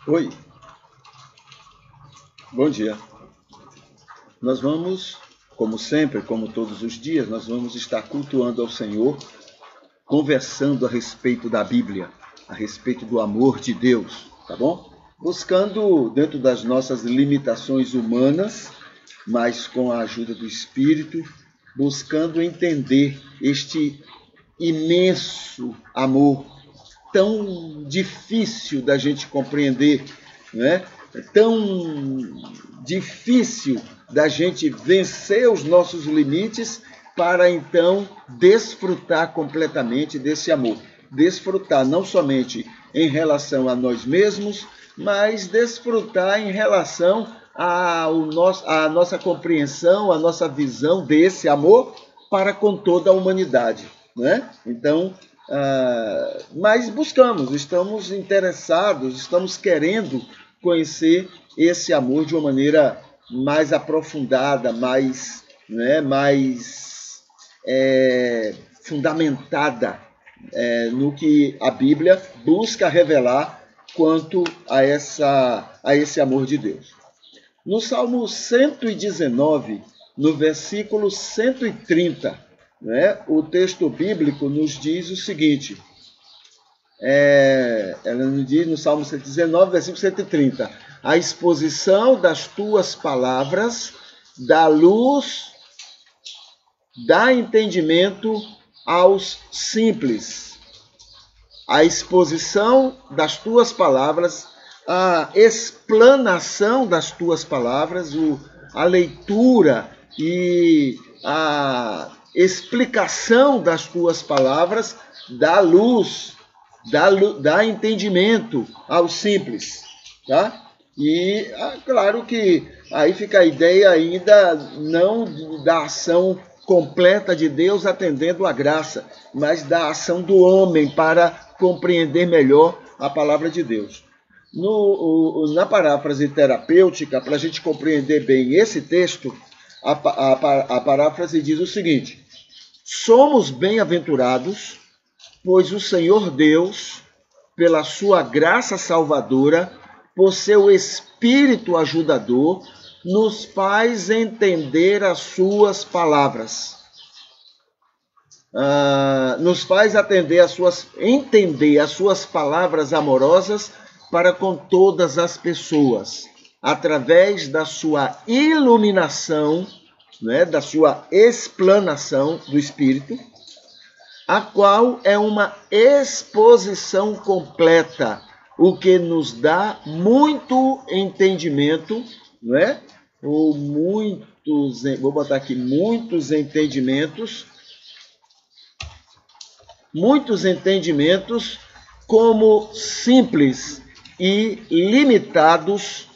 Oi, bom dia. Nós vamos, como sempre, como todos os dias, nós vamos estar cultuando ao Senhor, conversando a respeito da Bíblia, a respeito do amor de Deus, tá bom? Buscando, dentro das nossas limitações humanas, mas com a ajuda do Espírito, buscando entender este imenso amor, tão difícil da gente compreender, né? Tão difícil da gente vencer os nossos limites para então desfrutar completamente desse amor. Desfrutar não somente em relação a nós mesmos, mas desfrutar em relação à nossa compreensão, à nossa visão desse amor para com toda a humanidade, né? Então, mas estamos interessados, estamos querendo conhecer esse amor de uma maneira mais aprofundada, mais fundamentada no que a Bíblia busca revelar quanto a esse amor de Deus. No Salmo 119, no versículo 130, o texto bíblico nos diz o seguinte, ela nos diz no Salmo 119, versículo 130, a exposição das tuas palavras dá luz, dá entendimento aos simples. A exposição das tuas palavras, a explanação das tuas palavras, a leitura e a explicação das tuas palavras dá luz, dá entendimento aos simples, tá? E claro que aí fica a ideia ainda não da ação completa de Deus atendendo à graça, mas da ação do homem para compreender melhor a palavra de Deus. Na paráfrase terapêutica, para a gente compreender bem esse texto, a paráfrase diz o seguinte: somos bem-aventurados, pois o Senhor Deus, pela sua graça salvadora, por seu Espírito ajudador, nos faz entender as suas palavras. Nos faz entender as suas palavras amorosas para com todas as pessoas, através da sua iluminação, da sua explanação do Espírito, a qual é uma exposição completa, o que nos dá muito entendimento, vou botar aqui muitos entendimentos como simples e limitados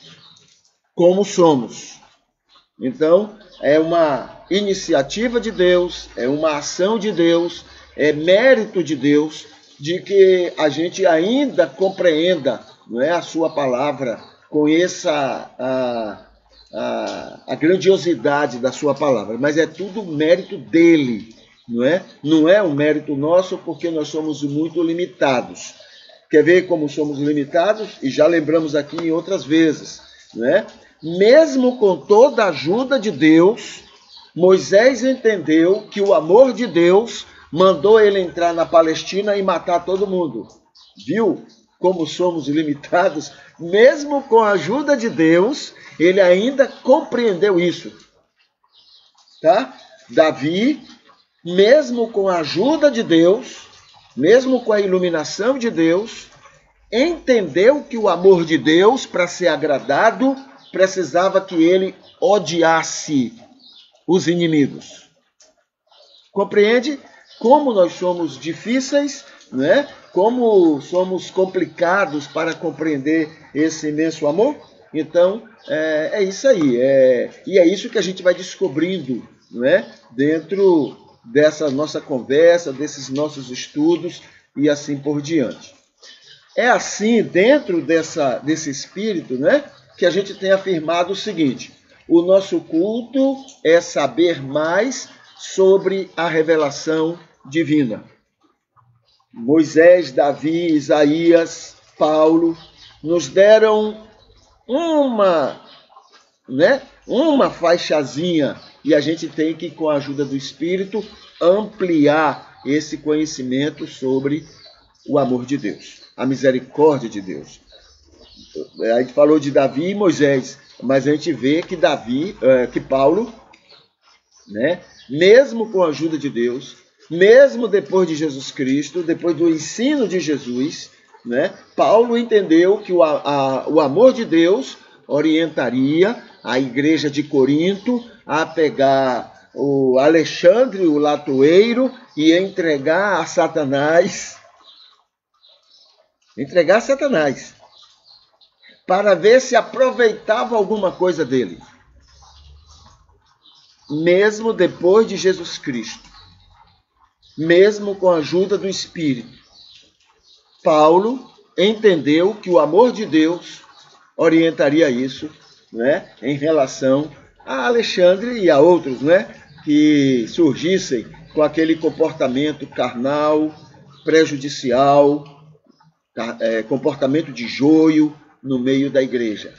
como somos. Então, é uma iniciativa de Deus, é uma ação de Deus, é mérito de Deus de que a gente ainda compreenda, a sua palavra, conheça a grandiosidade da sua palavra, mas é tudo mérito dele, não é um mérito nosso, porque nós somos muito limitados. Quer ver como somos limitados? E já lembramos aqui em outras vezes, mesmo com toda a ajuda de Deus, Moisés entendeu que o amor de Deus mandou ele entrar na Palestina e matar todo mundo. Viu como somos limitados? Mesmo com a ajuda de Deus, ele ainda compreendeu isso. Tá? Davi, mesmo com a ajuda de Deus, mesmo com a iluminação de Deus, entendeu que o amor de Deus, para ser agradado, precisava que ele odiasse os inimigos. Compreende como nós somos difíceis, como somos complicados para compreender esse imenso amor? Então, é isso aí. E é isso que a gente vai descobrindo, dentro dessa nossa conversa, desses nossos estudos e assim por diante. É assim, dentro desse espírito, que a gente tem afirmado o seguinte: o nosso culto é saber mais sobre a revelação divina. Moisés, Davi, Isaías, Paulo, nos deram uma faixazinha, e a gente tem que, com a ajuda do Espírito, ampliar esse conhecimento sobre o amor de Deus, a misericórdia de Deus. A gente falou de Davi e Moisés, mas a gente vê que que Paulo, mesmo com a ajuda de Deus, mesmo depois de Jesus Cristo, depois do ensino de Jesus, Paulo entendeu que o amor de Deus orientaria a igreja de Corinto a pegar o Alexandre, o latoeiro, e entregar a Satanás. Para ver se aproveitava alguma coisa dele. Mesmo depois de Jesus Cristo, mesmo com a ajuda do Espírito, Paulo entendeu que o amor de Deus orientaria isso, em relação a Alexandre e a outros, que surgissem com aquele comportamento carnal, prejudicial, comportamento de joio no meio da igreja.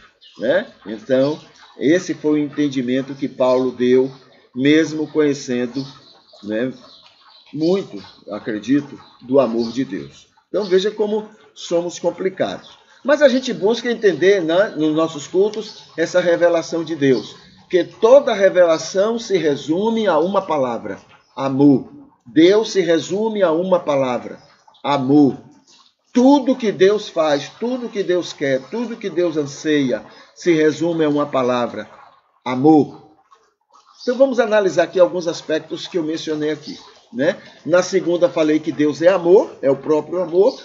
Então, esse foi o entendimento que Paulo deu, mesmo conhecendo muito, acredito, do amor de Deus. Então veja como somos complicados. Mas a gente busca entender, nos nossos cultos, essa revelação de Deus. Que toda revelação se resume a uma palavra: amor. Deus se resume a uma palavra: amor. Tudo que Deus faz, tudo que Deus quer, tudo que Deus anseia, se resume a uma palavra: amor. Então vamos analisar aqui alguns aspectos que eu mencionei aqui. Na segunda falei que Deus é amor, é o próprio amor.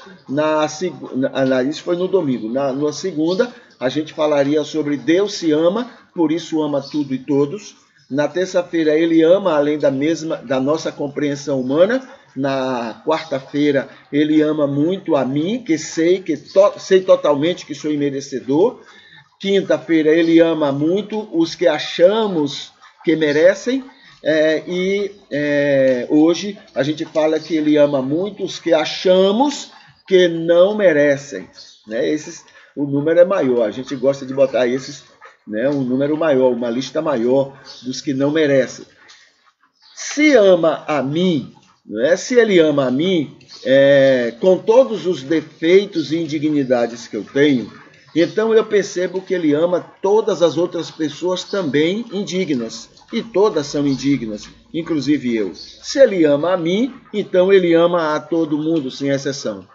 Isso foi no domingo. Na segunda a gente falaria sobre Deus se ama, por isso ama tudo e todos. Na terça-feira ele ama além da nossa compreensão humana. Na quarta-feira ele ama muito a mim, que sei totalmente que sou imerecedor. Quinta-feira ele ama muito os que achamos que merecem. Hoje a gente fala que ele ama muito os que achamos que não merecem. O número é maior, a gente gosta de botar esses, um número maior, uma lista maior dos que não merecem. Se ama a mim, se ele ama a mim, com todos os defeitos e indignidades que eu tenho, então eu percebo que ele ama todas as outras pessoas também indignas. E todas são indignas, inclusive eu. Se ele ama a mim, então ele ama a todo mundo, sem exceção.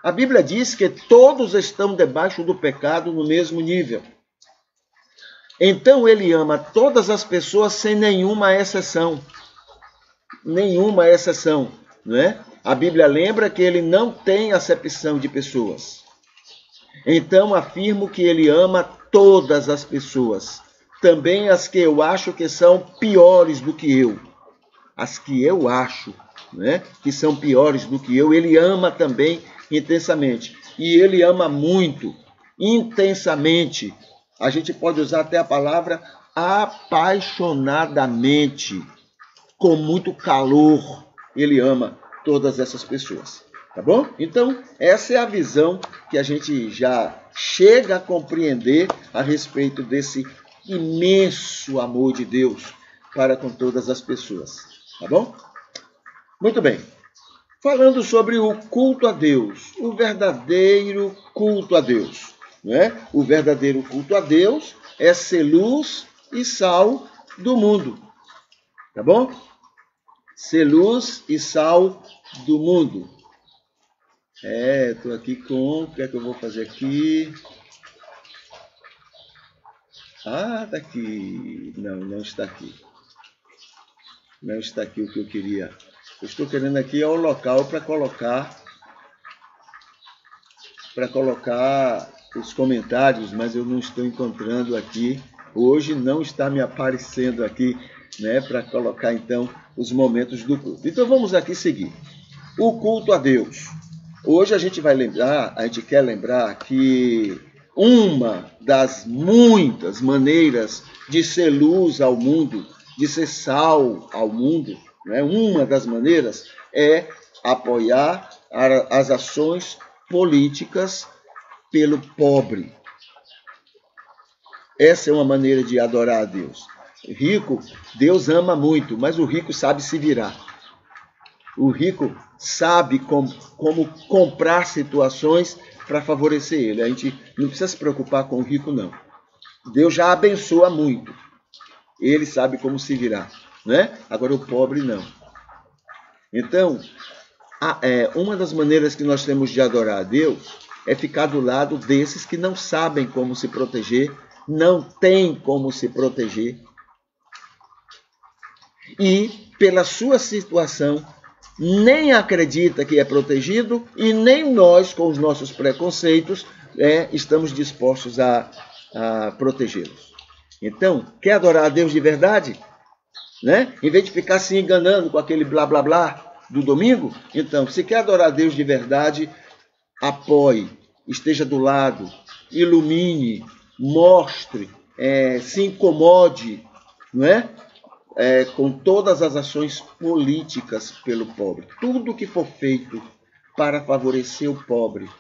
A Bíblia diz que todos estão debaixo do pecado no mesmo nível. Então ele ama todas as pessoas sem nenhuma exceção. Nenhuma exceção. A Bíblia lembra que ele não tem acepção de pessoas. Então afirmo que ele ama todas as pessoas. Também as que eu acho que são piores do que eu. As que eu acho que são piores do que eu, ele ama também intensamente. E ele ama muito, intensamente. A gente pode usar até a palavra apaixonadamente, com muito calor. Ele ama todas essas pessoas. Tá bom? Então, essa é a visão que a gente já chega a compreender a respeito desse imenso amor de Deus para com todas as pessoas. Tá bom? Muito bem. Falando sobre o culto a Deus, o verdadeiro culto a Deus. O verdadeiro culto a Deus é ser luz e sal do mundo. Tá bom? Ser luz e sal do mundo. Estou aqui com... O que é que eu vou fazer aqui? Está aqui. Não está aqui. Não está aqui o que eu queria. Eu estou querendo aqui o local para colocar os comentários, mas eu não estou encontrando aqui. Hoje não está me aparecendo aqui, para colocar então os momentos do culto. Então vamos aqui seguir. O culto a Deus. Hoje a gente quer lembrar que uma das muitas maneiras de ser luz ao mundo, de ser sal ao mundo, uma das maneiras é apoiar as ações políticas pelo pobre. Essa é uma maneira de adorar a Deus. Rico, Deus ama muito, mas o rico sabe se virar. O rico sabe como comprar situações para favorecer ele. A gente não precisa se preocupar com o rico, não. Deus já abençoa muito. Ele sabe como se virar, né? Agora o pobre não. Então, uma das maneiras que nós temos de adorar a Deus é ficar do lado desses que não sabem como se proteger, não têm como se proteger. E, pela sua situação, nem acredita que é protegido e nem nós, com os nossos preconceitos, estamos dispostos a protegê-los. Então, quer adorar a Deus de verdade? Né? Em vez de ficar se enganando com aquele blá blá blá do domingo, então, se quer adorar a Deus de verdade, apoie, esteja do lado, ilumine, mostre, se incomode, não é? Com todas as ações políticas pelo pobre. Tudo que for feito para favorecer o pobre,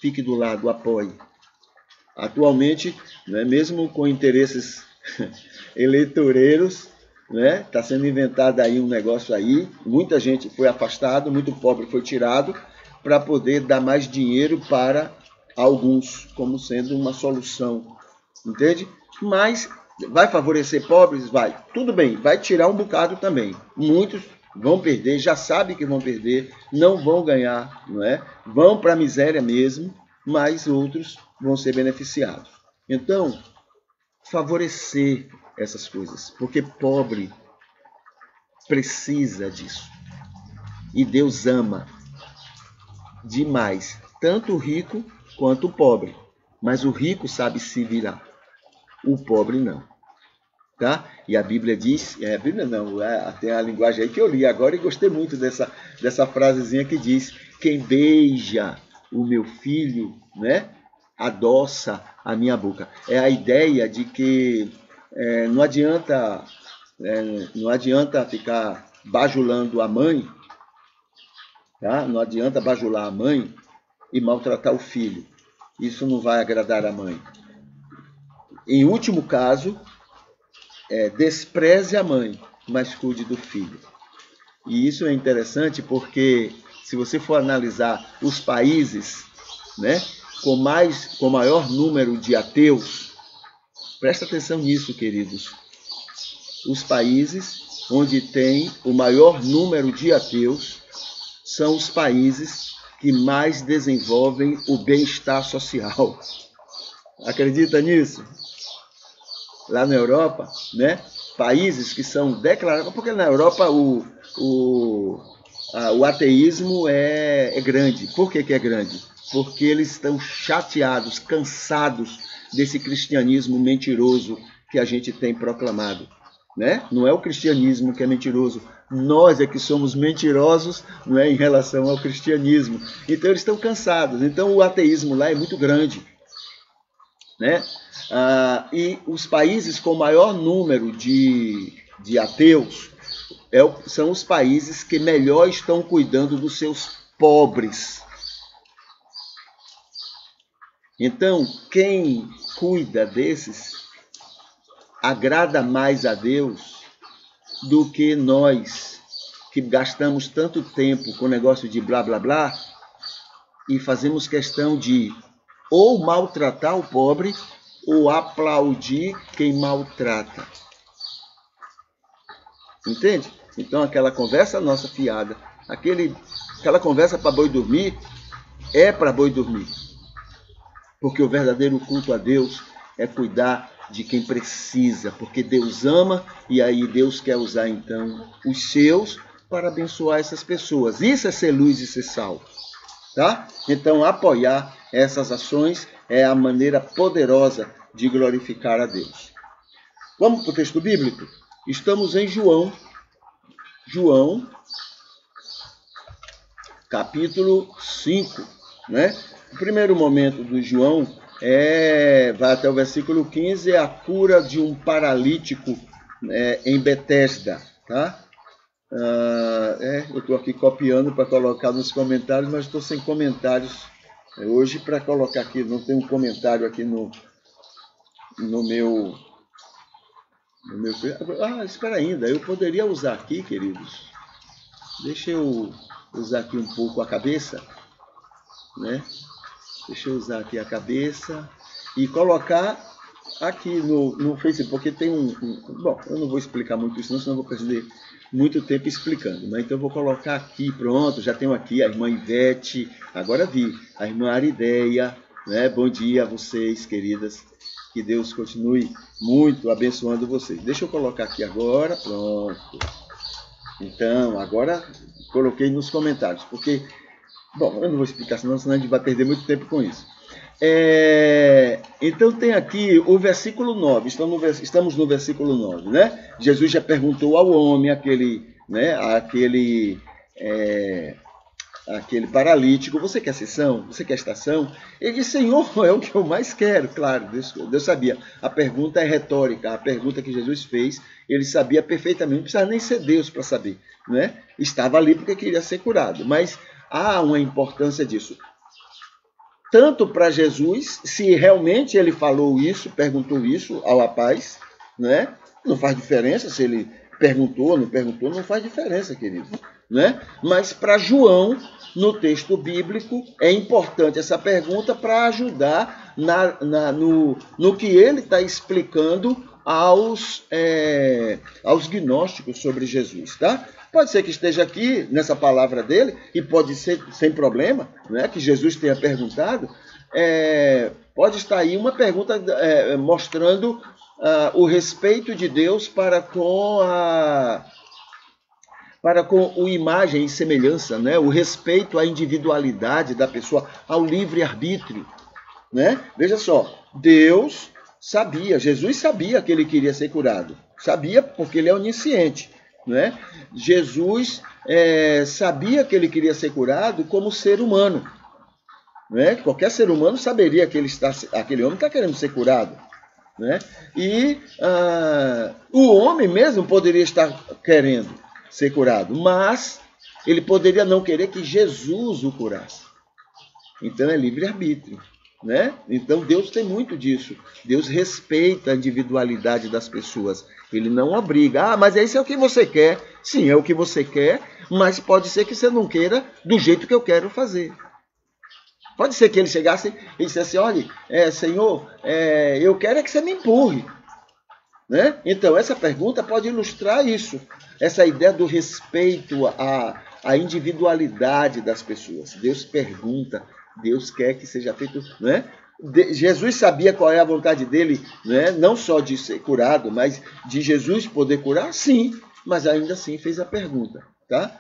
fique do lado, apoie. Atualmente, né, mesmo com interesses eleitoreiros, né, está sendo inventado aí um negócio aí, muita gente foi afastada, muito pobre foi tirado, para poder dar mais dinheiro para alguns, como sendo uma solução, entende? Mas vai favorecer pobres? Vai. Tudo bem, vai tirar um bocado também. Muitos vão perder, já sabem que vão perder, não vão ganhar, não é? Vão para a miséria mesmo, mas outros vão ser beneficiados. Então, favorecer essas coisas, porque pobre precisa disso. E Deus ama demais, tanto o rico quanto o pobre. Mas o rico sabe se virar, o pobre não. Tá? E a Bíblia diz, a Bíblia não, até a linguagem aí que eu li agora e gostei muito dessa frasezinha que diz: quem beija o meu filho, né, adoça a minha boca. É a ideia de que não adianta ficar bajulando a mãe, tá? Não adianta bajular a mãe e maltratar o filho. Isso não vai agradar a mãe. Em último caso, despreze a mãe, mas cuide do filho. E isso é interessante porque, se você for analisar os países, né, com maior número de ateus, presta atenção nisso, queridos. Os países onde tem o maior número de ateus são os países que mais desenvolvem o bem-estar social. Acredita nisso? Lá na Europa, né? Países que são declarados, porque na Europa o ateísmo é grande. Por que é grande? Porque eles estão chateados, cansados desse cristianismo mentiroso que a gente tem proclamado, né? Não é o cristianismo que é mentiroso, nós é que somos mentirosos, não é, em relação ao cristianismo. Então eles estão cansados. Então o ateísmo lá é muito grande, né? E os países com maior número de ateus são os países que melhor estão cuidando dos seus pobres. Então, quem cuida desses agrada mais a Deus do que nós, que gastamos tanto tempo com o negócio de blá blá blá e fazemos questão de ou maltratar o pobre ou aplaudir quem maltrata. Entende? Então aquela conversa nossa fiada, aquela conversa para boi dormir, é para boi dormir. Porque o verdadeiro culto a Deus é cuidar de quem precisa, porque Deus ama e aí Deus quer usar então os seus para abençoar essas pessoas. Isso é ser luz e ser sal. Tá? Então apoiar essas ações é a maneira poderosa de glorificar a Deus. Vamos para o texto bíblico? Estamos em João, capítulo 5, né? O primeiro momento do João vai até o versículo 15, é a cura de um paralítico em Betesda, tá? Eu estou aqui copiando para colocar nos comentários, mas estou sem comentários Hoje, para colocar aqui, não tem um comentário aqui no meu... espera ainda, eu poderia usar aqui, queridos. Deixa eu usar aqui um pouco a cabeça, né? Deixa eu usar aqui a cabeça e colocar aqui no Facebook, porque tem bom, eu não vou explicar muito isso, senão eu vou perder muito tempo explicando. Mas então eu vou colocar aqui, pronto, já tenho aqui a irmã Ivete, agora vi, a irmã Arideia, né? Bom dia a vocês, queridas. Que Deus continue muito abençoando vocês. Deixa eu colocar aqui agora, pronto. Então, agora coloquei nos comentários, porque, bom, eu não vou explicar, senão a gente vai perder muito tempo com isso. Então tem aqui o versículo 9, estamos no versículo 9, né? Jesus já perguntou ao homem, aquele paralítico, você quer sessão? Você quer estação? Ele disse, Senhor, é o que eu mais quero. Claro, Deus sabia. A pergunta é retórica, a pergunta que Jesus fez, ele sabia perfeitamente, não precisava nem ser Deus para saber, né? Estava ali porque queria ser curado, mas há uma importância disso. Tanto para Jesus, se realmente ele falou isso, perguntou isso ao rapaz, né? Não faz diferença se ele perguntou ou não perguntou, não faz diferença, querido, né? Mas para João, no texto bíblico, é importante essa pergunta para ajudar no que ele está explicando aos gnósticos sobre Jesus, tá? Pode ser que esteja aqui nessa palavra dele, e pode ser sem problema, né, que Jesus tenha perguntado. Pode estar aí uma pergunta mostrando o respeito de Deus para com o imagem e semelhança, né? O respeito à individualidade da pessoa, ao livre-arbítrio, né? Veja só, Deus sabia, Jesus sabia que ele queria ser curado. Sabia porque ele é onisciente, né? Jesus sabia que ele queria ser curado como ser humano, né? Qualquer ser humano saberia que aquele homem está querendo ser curado, né? E o homem mesmo poderia estar querendo ser curado, mas ele poderia não querer que Jesus o curasse. Então é livre-arbítrio, né? Então Deus tem muito disso. Deus respeita a individualidade das pessoas. Ele não obriga. Mas isso é o que você quer. Sim, é o que você quer, mas pode ser que você não queira do jeito que eu quero fazer. Pode ser que ele chegasse e dissesse, olha, Senhor, eu quero que você me empurre. Né? Então, essa pergunta pode ilustrar isso. Essa ideia do respeito à individualidade das pessoas. Deus pergunta, Deus quer que seja feito, né? Jesus sabia qual é a vontade dele, né? Não só de ser curado, mas de Jesus poder curar, sim, mas ainda assim fez a pergunta, tá?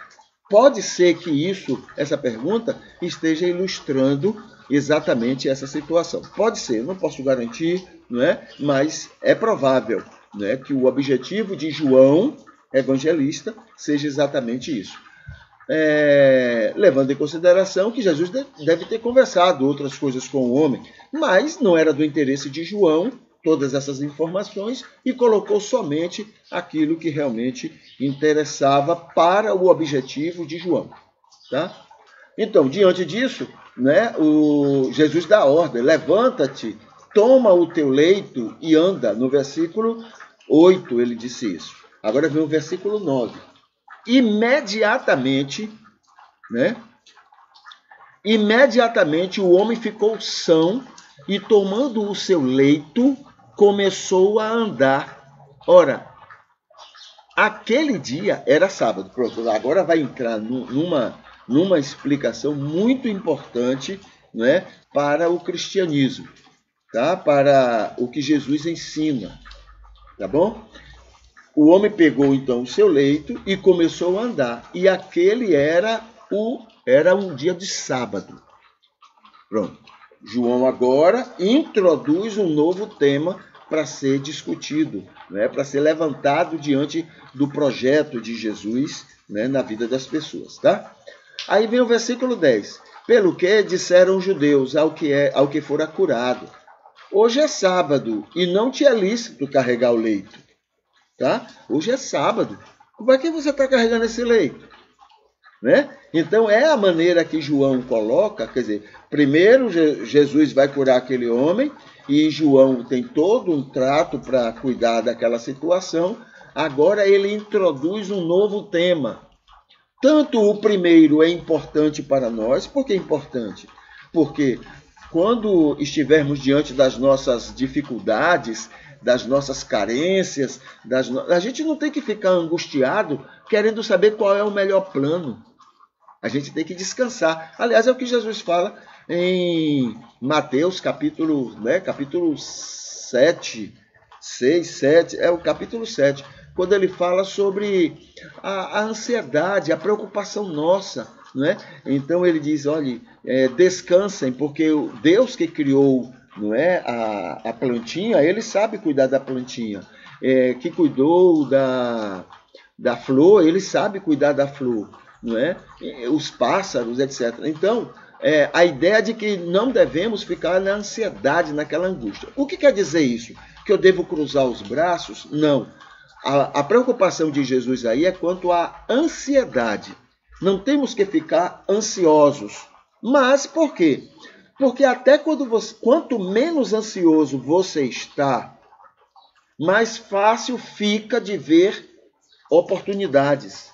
Pode ser que essa pergunta esteja ilustrando exatamente essa situação. Pode ser, não posso garantir, não é? Mas é provável, né, que o objetivo de João evangelista seja exatamente isso. Levando em consideração que Jesus deve ter conversado outras coisas com o homem, mas não era do interesse de João todas essas informações e colocou somente aquilo que realmente interessava para o objetivo de João. Tá? Então, diante disso, né, Jesus dá a ordem, levanta-te, toma o teu leito e anda. No versículo 8 ele disse isso. Agora vem o versículo 9. Imediatamente o homem ficou são e, tomando o seu leito, começou a andar. Ora, aquele dia era sábado. Pronto, agora vai entrar numa explicação muito importante, né, para o cristianismo, tá? Para o que Jesus ensina, tá bom? O homem pegou então o seu leito e começou a andar. E aquele era um dia de sábado. Pronto. João agora introduz um novo tema para ser discutido, né? Para ser levantado diante do projeto de Jesus, né? Na vida das pessoas. Tá? Aí vem o versículo 10. Pelo que disseram os judeus ao que fora curado. Hoje é sábado e não te é lícito carregar o leito. Tá? Hoje é sábado. Para que você está carregando esse leito? Né? Então é a maneira que João coloca, quer dizer, primeiro Jesus vai curar aquele homem e João tem todo um trato para cuidar daquela situação. Agora ele introduz um novo tema. Tanto o primeiro é importante para nós. Por que é importante? Porque quando estivermos diante das nossas dificuldades, das nossas carências, a gente não tem que ficar angustiado querendo saber qual é o melhor plano. A gente tem que descansar. Aliás, é o que Jesus fala em Mateus, capítulo 7, 6, 7, é o capítulo 7, quando ele fala sobre a ansiedade, a preocupação nossa. Né? Então ele diz, olha, descansem, porque o Deus que criou, não é, a plantinha, ele sabe cuidar da plantinha. Que cuidou da flor, ele sabe cuidar da flor. Não é? Os pássaros, etc. Então, a ideia de que não devemos ficar na ansiedade, naquela angústia. O que quer dizer isso? Que eu devo cruzar os braços? Não. A preocupação de Jesus aí é quanto à ansiedade. Não temos que ficar ansiosos. Mas por quê? Porque até quanto menos ansioso você está, mais fácil fica de ver oportunidades.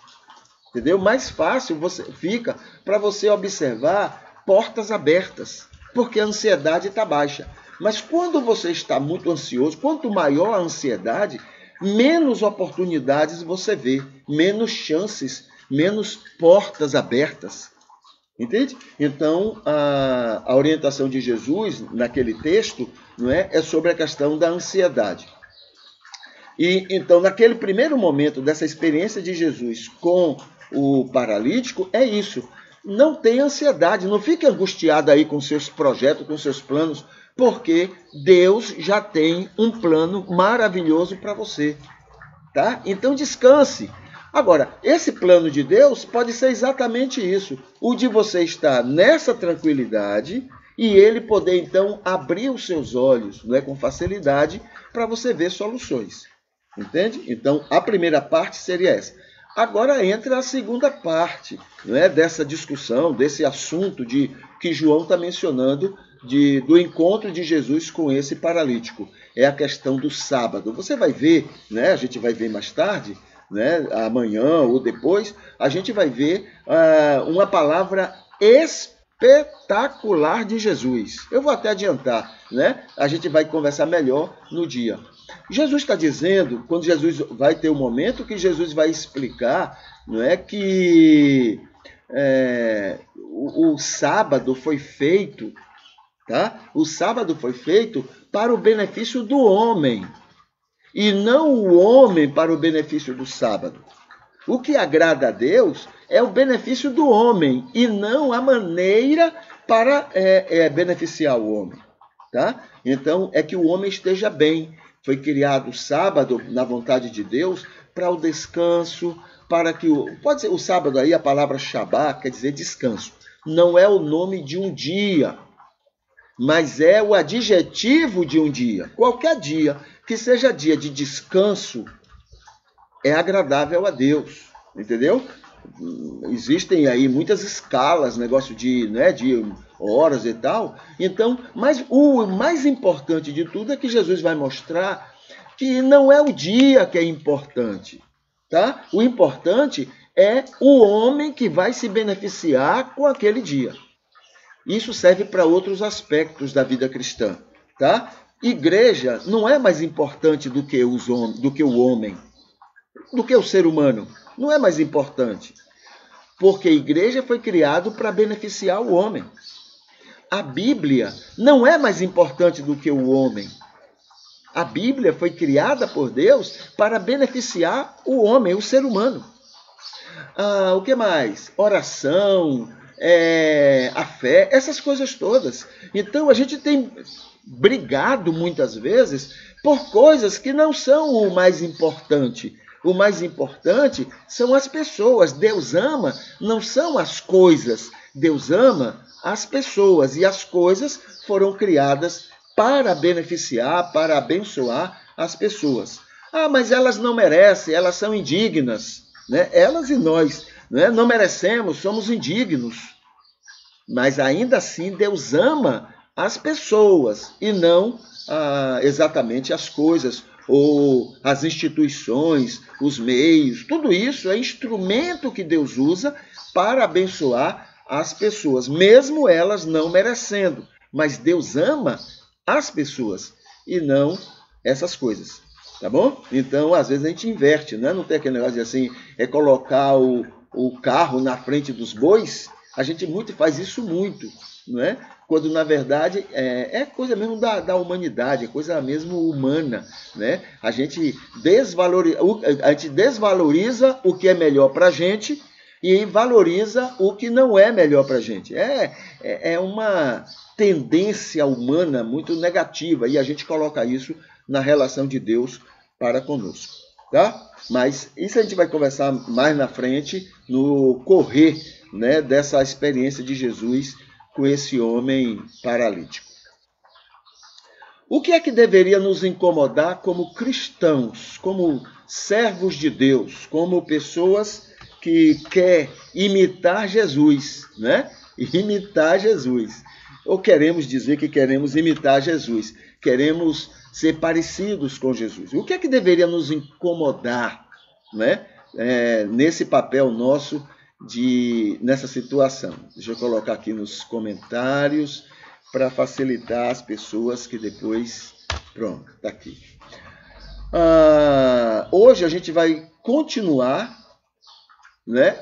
Entendeu? Mais fácil fica para você observar portas abertas, porque a ansiedade está baixa. Mas quando você está muito ansioso, quanto maior a ansiedade, menos oportunidades você vê, menos chances, menos portas abertas. Entende? Então, a orientação de Jesus naquele texto, não é sobre a questão da ansiedade. E então, naquele primeiro momento dessa experiência de Jesus com o paralítico, é isso. Não tenha ansiedade, não fique angustiado aí com seus projetos, com seus planos, porque Deus já tem um plano maravilhoso para você. Tá? Então descanse. Agora, esse plano de Deus pode ser exatamente isso. O de você estar nessa tranquilidade e ele poder então abrir os seus olhos, não é, com facilidade para você ver soluções. Entende? Então, a primeira parte seria essa. Agora entra a segunda parte, não é, dessa discussão, desse assunto que João está mencionando, do encontro de Jesus com esse paralítico. É a questão do sábado. Você vai ver, né, a gente vai ver mais tarde, né, amanhã ou depois, a gente vai ver uma palavra espetacular de Jesus. Eu vou até adiantar, né? A gente vai conversar melhor no dia. Jesus está dizendo, quando Jesus vai ter um momento que Jesus vai explicar, não é, que o sábado foi feito, tá? O sábado foi feito para o benefício do homem e não o homem para o benefício do sábado. O que agrada a Deus é o benefício do homem e não a maneira para beneficiar o homem, tá? Então, é que o homem esteja bem. Foi criado o sábado, na vontade de Deus, para o descanso, para que pode ser o sábado aí, a palavra Shabá quer dizer descanso. Não é o nome de um dia, mas é o adjetivo de um dia. Qualquer dia que seja dia de descanso é agradável a Deus, entendeu? Existem aí muitas escalas, negócio de horas e tal. Então, mas o mais importante de tudo é que Jesus vai mostrar que não é o dia que é importante, tá? O importante é o homem que vai se beneficiar com aquele dia. Isso serve para outros aspectos da vida cristã, tá? Igreja não é mais importante do que o homem, do que o ser humano. Não é mais importante. Porque a igreja foi criada para beneficiar o homem. A Bíblia não é mais importante do que o homem. A Bíblia foi criada por Deus para beneficiar o homem, o ser humano. O que mais? Oração, a fé, essas coisas todas. Então a gente tem brigado muitas vezes por coisas que não são o mais importante. O mais importante são as pessoas. Deus ama, não são as coisas. Deus ama as pessoas. E as coisas foram criadas para beneficiar, para abençoar as pessoas. Mas elas não merecem, elas são indignas. Né? Elas e nós. né? Não merecemos, somos indignos. Mas ainda assim Deus ama as pessoas e não exatamente as coisas ou as instituições, os meios. Tudo isso é instrumento que Deus usa para abençoar as pessoas, mesmo elas não merecendo. Mas Deus ama as pessoas e não essas coisas. Tá bom? Então, às vezes a gente inverte, né? Não tem aquele negócio de assim, colocar o carro na frente dos bois. A gente faz isso muito, não é? Quando, na verdade, é coisa mesmo da humanidade, é coisa mesmo humana, né? A gente desvaloriza o que é melhor para a gente e valoriza o que não é melhor para a gente. É uma tendência humana muito negativa e a gente coloca isso na relação de Deus para conosco, tá? Mas isso a gente vai conversar mais na frente, no correr, né, dessa experiência de Jesus com esse homem paralítico. O que é que deveria nos incomodar como cristãos, como servos de Deus, como pessoas que querem imitar Jesus, né? Imitar Jesus. Ou queremos dizer que queremos imitar Jesus, queremos ser parecidos com Jesus. O que é que deveria nos incomodar, né? Nesse papel nosso nessa situação? Deixa eu colocar aqui nos comentários para facilitar as pessoas que depois... Pronto, está aqui. Hoje a gente vai continuar, né?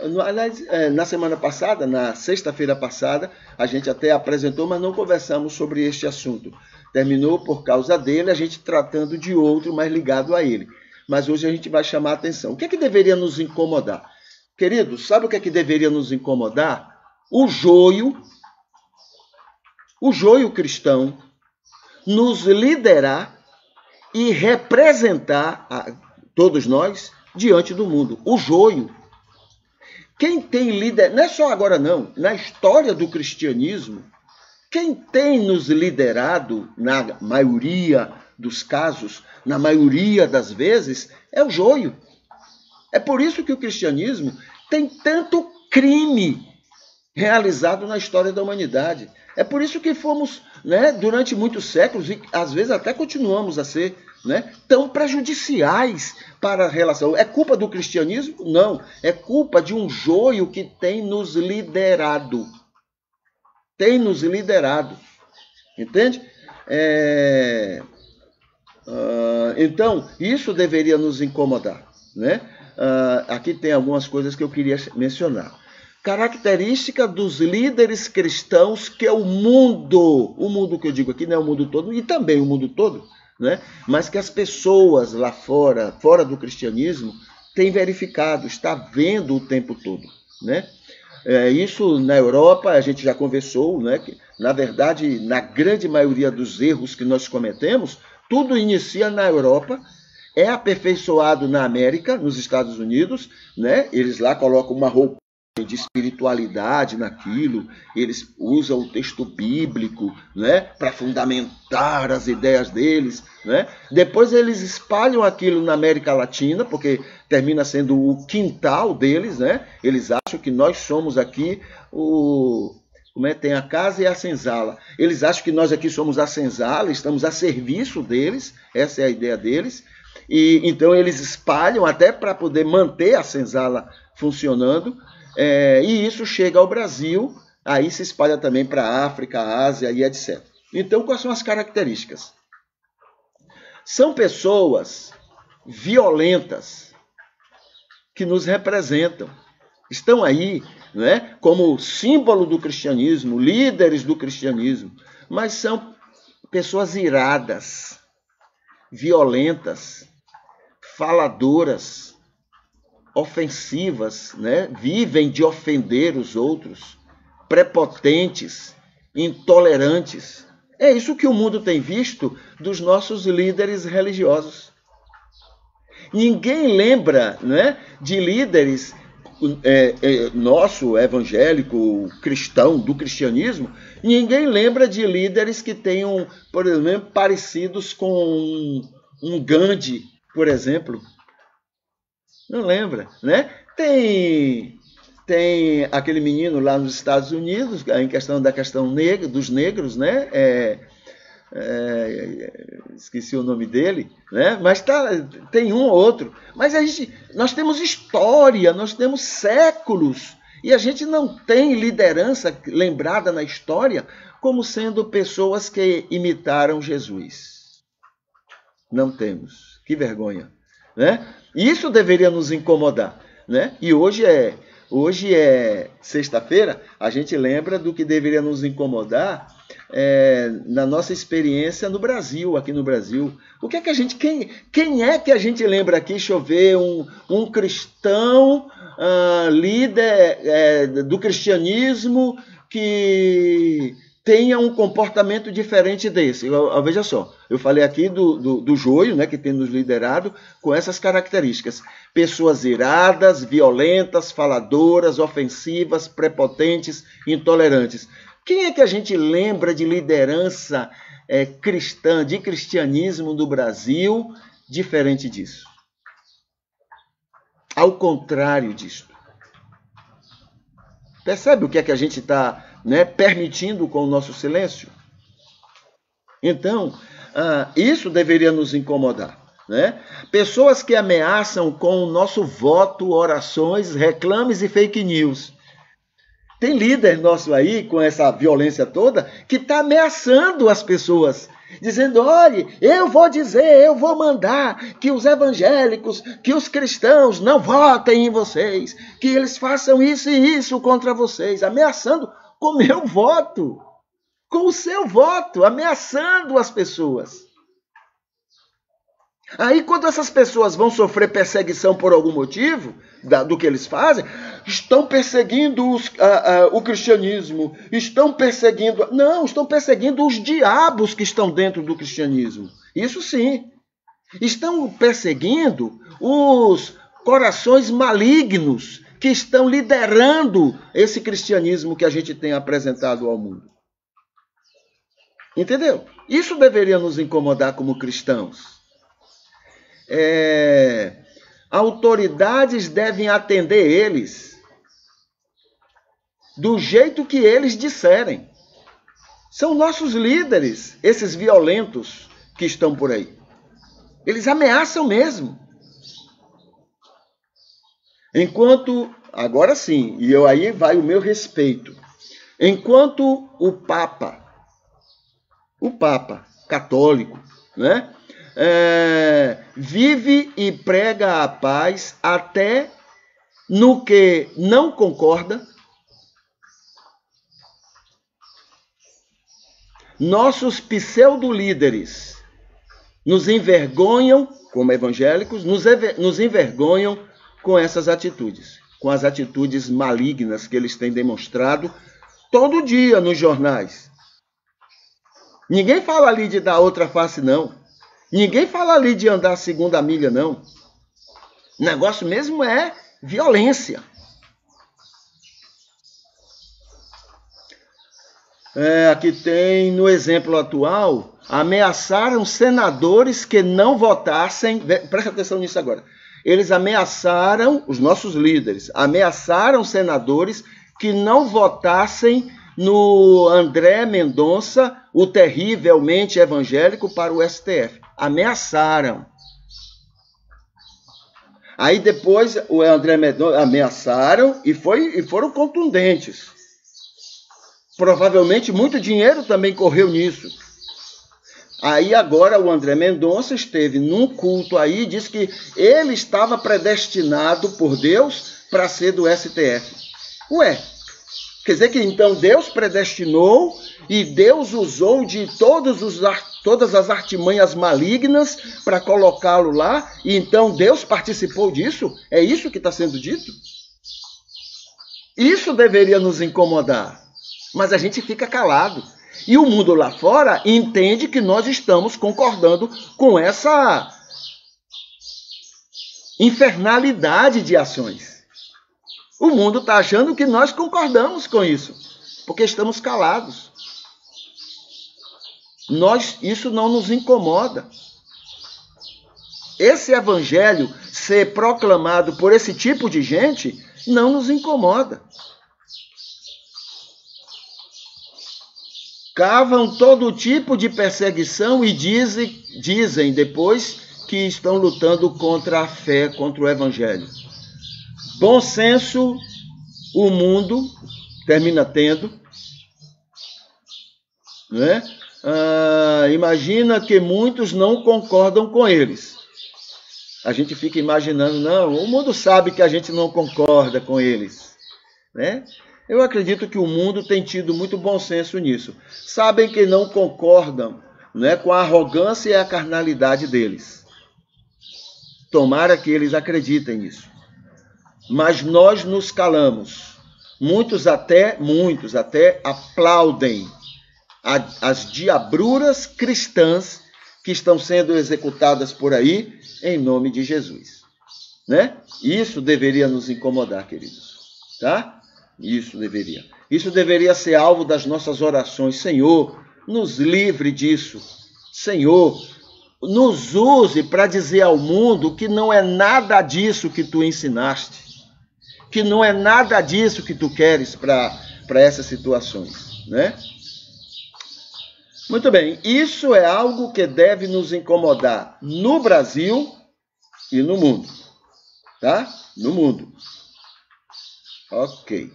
Na semana passada, na sexta-feira passada, a gente até apresentou, mas não conversamos sobre este assunto. Terminou por causa dele, a gente tratando de outro, mas ligado a ele. Mas hoje a gente vai chamar a atenção. O que é que deveria nos incomodar? Queridos, sabe o que é que deveria nos incomodar? O joio cristão, nos liderar e representar todos nós diante do mundo. O joio. Quem tem liderado, não é só agora não, na história do cristianismo, quem tem nos liderado, na maioria dos casos, na maioria das vezes, é o joio. É por isso que o cristianismo tem tanto crime realizado na história da humanidade. É por isso que fomos, né, durante muitos séculos, e às vezes até continuamos a ser, né, tão prejudiciais para a relação. É culpa do cristianismo? Não. É culpa de um joio que tem nos liderado. Tem nos liderado. Entende? Então, isso deveria nos incomodar, né? Aqui tem algumas coisas que eu queria mencionar. Característica dos líderes cristãos que é o mundo que eu digo aqui não é o mundo todo, e também o mundo todo, né? Mas que as pessoas lá fora do cristianismo, têm verificado, está vendo o tempo todo, né? Isso na Europa, a gente já conversou, né? Que, na verdade, na grande maioria dos erros que nós cometemos, tudo inicia na Europa, é aperfeiçoado na América, nos Estados Unidos, né? Eles lá colocam uma roupa de espiritualidade naquilo, eles usam o texto bíblico, né, para fundamentar as ideias deles, né? Depois eles espalham aquilo na América Latina, porque termina sendo o quintal deles, né? Eles acham que nós somos aqui tem a casa e a senzala. Eles acham que nós aqui somos a senzala, estamos a serviço deles, essa é a ideia deles. E então eles espalham até para poder manter a senzala funcionando. E isso chega ao Brasil, aí se espalha também para a África, a Ásia e etc. Então, quais são as características? São pessoas violentas que nos representam. Estão aí, né, como símbolo do cristianismo, líderes do cristianismo, mas são pessoas iradas, violentas, faladoras, ofensivas, né? Vivem de ofender os outros, prepotentes, intolerantes. É isso que o mundo tem visto dos nossos líderes religiosos. Ninguém lembra, né, de líderes nosso evangélico, cristão, do cristianismo, ninguém lembra de líderes que tenham, por exemplo, parecidos com um Gandhi, por exemplo. Não lembra, né? Tem tem aquele menino lá nos Estados Unidos, em questão dos negros, né? Esqueci o nome dele, né? Mas tem um ou outro. Mas nós temos história, nós temos séculos, e a gente não tem liderança lembrada na história como sendo pessoas que imitaram Jesus. Não temos. Que vergonha, né? Isso deveria nos incomodar, né? E hoje é sexta-feira, a gente lembra do que deveria nos incomodar na nossa experiência no Brasil, aqui no Brasil. O que é que a gente, quem é que a gente lembra aqui? Deixa eu ver, um cristão líder do cristianismo que tenha um comportamento diferente desse. Veja só, eu falei aqui do joio, né, que tem nos liderado com essas características. Pessoas iradas, violentas, faladoras, ofensivas, prepotentes, intolerantes. Quem é que a gente lembra de liderança cristã, de cristianismo no Brasil, diferente disso? Ao contrário disso. Percebe o que é que a gente está permitindo com o nosso silêncio? Então, isso deveria nos incomodar, né? Pessoas que ameaçam com o nosso voto, orações, reclames e fake news. Tem líder nosso aí, com essa violência toda, que está ameaçando as pessoas, dizendo, olha, eu vou mandar que os evangélicos, que os cristãos não votem em vocês, que eles façam isso e isso contra vocês, ameaçando com o meu voto, com o seu voto, ameaçando as pessoas. Aí, quando essas pessoas vão sofrer perseguição por algum motivo, do que eles fazem, estão perseguindo o cristianismo, estão perseguindo os diabos que estão dentro do cristianismo. Isso sim. Estão perseguindo os corações malignos que estão liderando esse cristianismo que a gente tem apresentado ao mundo. Entendeu? Isso deveria nos incomodar como cristãos. Autoridades devem atender eles do jeito que eles disserem. São nossos líderes, esses violentos que estão por aí. Eles ameaçam mesmo. Enquanto, agora sim, e aí vai o meu respeito, enquanto o Papa católico, né? Vive e prega a paz até no que não concorda, nossos pseudo-líderes nos envergonham, como evangélicos, nos envergonham com essas atitudes, com as atitudes malignas que eles têm demonstrado todo dia nos jornais. Ninguém fala ali de dar outra face, não. Ninguém fala ali de andar a segunda milha, não. O negócio mesmo é violência. Aqui tem, no exemplo atual, ameaçaram senadores que não votassem... Presta atenção nisso agora. Eles ameaçaram, os nossos líderes, ameaçaram senadores que não votassem no André Mendonça, o terrivelmente evangélico, para o STF. Ameaçaram. Aí depois o André Mendonça ameaçaram e foram contundentes. Provavelmente muito dinheiro também correu nisso. Aí agora o André Mendonça esteve num culto aí e disse que ele estava predestinado por Deus para ser do STF. Ué, quer dizer que então Deus predestinou e Deus usou de todas as artimanhas malignas para colocá-lo lá, e então Deus participou disso? É isso que está sendo dito? Isso deveria nos incomodar, mas a gente fica calado. E o mundo lá fora entende que nós estamos concordando com essa infernalidade de ações. O mundo está achando que nós concordamos com isso, porque estamos calados. Isso não nos incomoda. Esse evangelho ser proclamado por esse tipo de gente não nos incomoda. Cavam todo tipo de perseguição e dizem depois que estão lutando contra a fé, contra o evangelho. Bom senso o mundo termina tendo, né? Imagina que muitos não concordam com eles. A gente fica imaginando, não, o mundo sabe que a gente não concorda com eles, né? Eu acredito que o mundo tem tido muito bom senso nisso. Sabem que não concordam, né, com a arrogância e a carnalidade deles. Tomara que eles acreditem nisso. Mas nós nos calamos. Muitos até aplaudem as diabruras cristãs que estão sendo executadas por aí em nome de Jesus, né? Isso deveria nos incomodar, queridos, tá? Isso deveria ser alvo das nossas orações. Senhor, nos livre disso. Senhor, nos use para dizer ao mundo que não é nada disso que tu ensinaste, que não é nada disso que tu queres para essas situações, né? Muito bem, isso é algo que deve nos incomodar no Brasil e no mundo, tá? No mundo. Ok.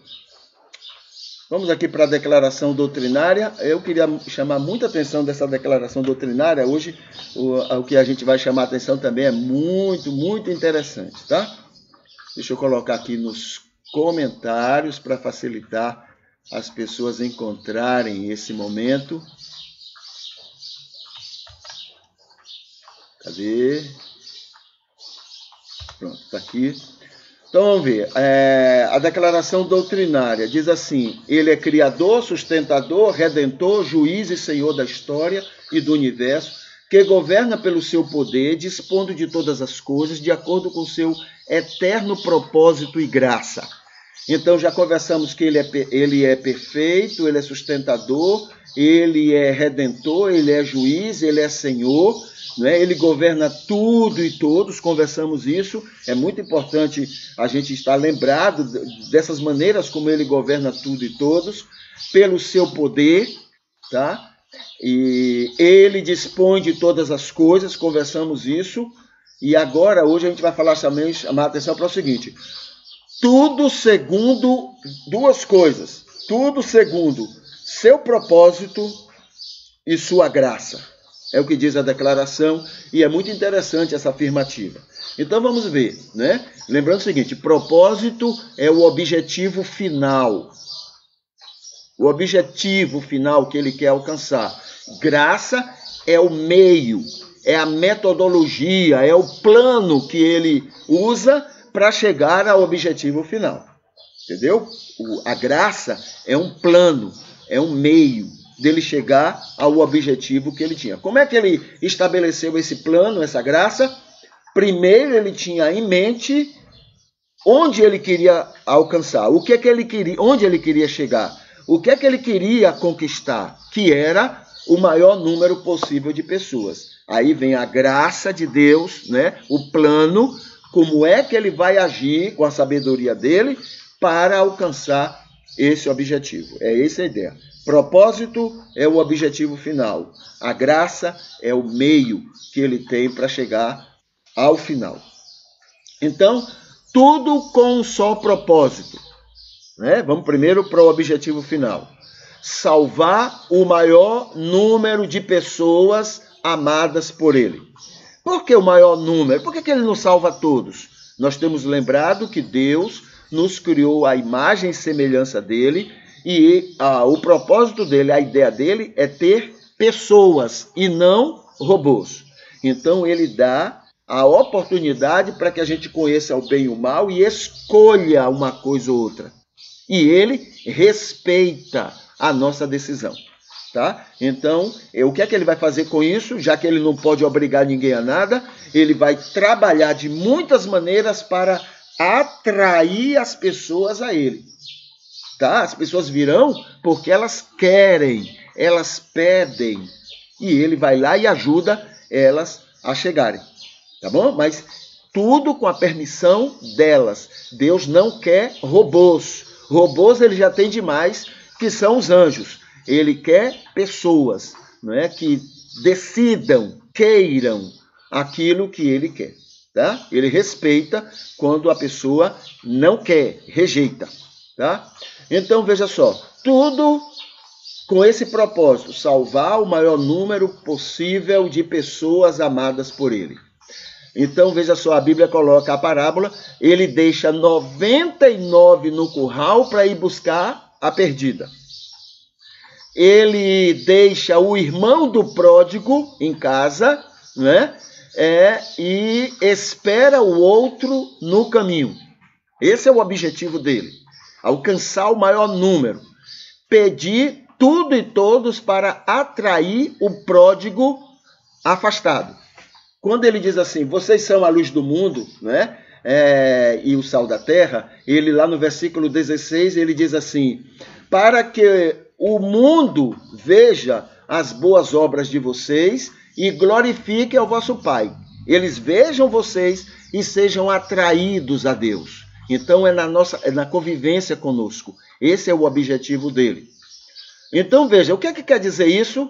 Vamos aqui para a declaração doutrinária. Eu queria chamar muita atenção dessa declaração doutrinária. Hoje, o que a gente vai chamar a atenção também é muito, muito interessante, tá? Deixa eu colocar aqui nos comentários para facilitar as pessoas encontrarem esse momento. Cadê? Pronto, está aqui. Então vamos ver. A declaração doutrinária diz assim: ele é criador, sustentador, redentor, juiz e senhor da história e do universo, que governa pelo seu poder, dispondo de todas as coisas de acordo com o seu eterno propósito e graça. Então já conversamos que ele é perfeito, ele é sustentador, ele é redentor, ele é juiz, ele é senhor, né? Ele governa tudo e todos, conversamos isso. É muito importante a gente estar lembrado dessas maneiras como ele governa tudo e todos, pelo seu poder, tá? E ele dispõe de todas as coisas, conversamos isso. E agora, hoje, a gente vai falar também, chamar a atenção para o seguinte: tudo segundo duas coisas, tudo segundo seu propósito e sua graça. É o que diz a declaração, e é muito interessante essa afirmativa. Então vamos ver, né? Lembrando o seguinte: propósito é o objetivo final. O objetivo final que ele quer alcançar. Graça é o meio, é a metodologia, é o plano que ele usa para chegar ao objetivo final. Entendeu? A graça é um plano, é um meio dele chegar ao objetivo que ele tinha. Como é que ele estabeleceu esse plano, essa graça? Primeiro ele tinha em mente onde ele queria alcançar, o que é que ele queria, onde ele queria chegar, o que é que ele queria conquistar, que era o maior número possível de pessoas. Aí vem a graça de Deus, né? O plano, como é que ele vai agir com a sabedoria dele para alcançar esse objetivo. É essa a ideia. Propósito é o objetivo final. A graça é o meio que ele tem para chegar ao final. Então, tudo com um só propósito, né? Vamos primeiro para o objetivo final. Salvar o maior número de pessoas amadas por ele. Por que o maior número? Por que ele não salva todos? Nós temos lembrado que Deus nos criou à imagem e semelhança dele, e o propósito dele, a ideia dele é ter pessoas e não robôs. Então ele dá a oportunidade para que a gente conheça o bem e o mal e escolha uma coisa ou outra. E ele respeita a nossa decisão. Tá? Então, o que é que ele vai fazer com isso? Já que ele não pode obrigar ninguém a nada, ele vai trabalhar de muitas maneiras para atrair as pessoas a ele. Tá? As pessoas virão porque elas querem, elas pedem, e ele vai lá e ajuda elas a chegarem. Tá bom? Mas tudo com a permissão delas. Deus não quer robôs. Robôs ele já tem demais, que são os anjos. Ele quer pessoas, não é, que decidam, queiram aquilo que ele quer. Tá? Ele respeita quando a pessoa não quer, rejeita. Tá? Então, veja só, tudo com esse propósito, salvar o maior número possível de pessoas amadas por ele. Então, veja só, a Bíblia coloca a parábola, ele deixa 99 no curral para ir buscar a perdida. Ele deixa o irmão do pródigo em casa, né? E espera o outro no caminho. Esse é o objetivo dele, alcançar o maior número, pedir tudo e todos para atrair o pródigo afastado. Quando ele diz assim, vocês são a luz do mundo, né? E o sal da terra, ele lá no versículo 16, ele diz assim, para que o mundo veja as boas obras de vocês e glorifique ao vosso Pai. Eles vejam vocês e sejam atraídos a Deus. Então é na convivência conosco. Esse é o objetivo dele. Então veja, o que é que quer dizer isso?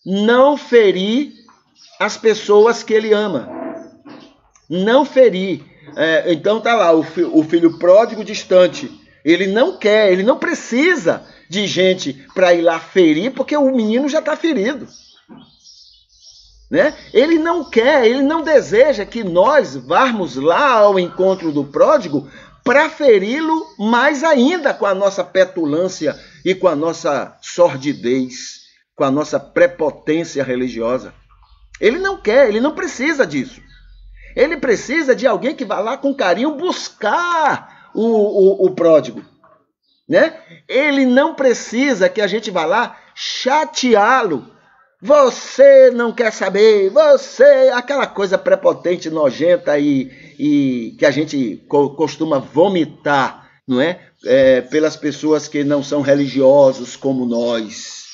Não ferir as pessoas que ele ama. Não ferir. Então está lá o filho pródigo distante. Ele não quer, ele não precisa de gente para ir lá ferir, porque o menino já está ferido. Né? Ele não quer, ele não deseja que nós vamos lá ao encontro do pródigo para feri-lo mais ainda com a nossa petulância e com a nossa sordidez, com a nossa prepotência religiosa. Ele não quer, ele não precisa disso. Ele precisa de alguém que vá lá com carinho buscar o pródigo. Né? Ele não precisa que a gente vá lá chateá-lo. Você não quer saber, você, aquela coisa prepotente, nojenta e que a gente costuma vomitar, não é? Pelas pessoas que não são religiosos como nós.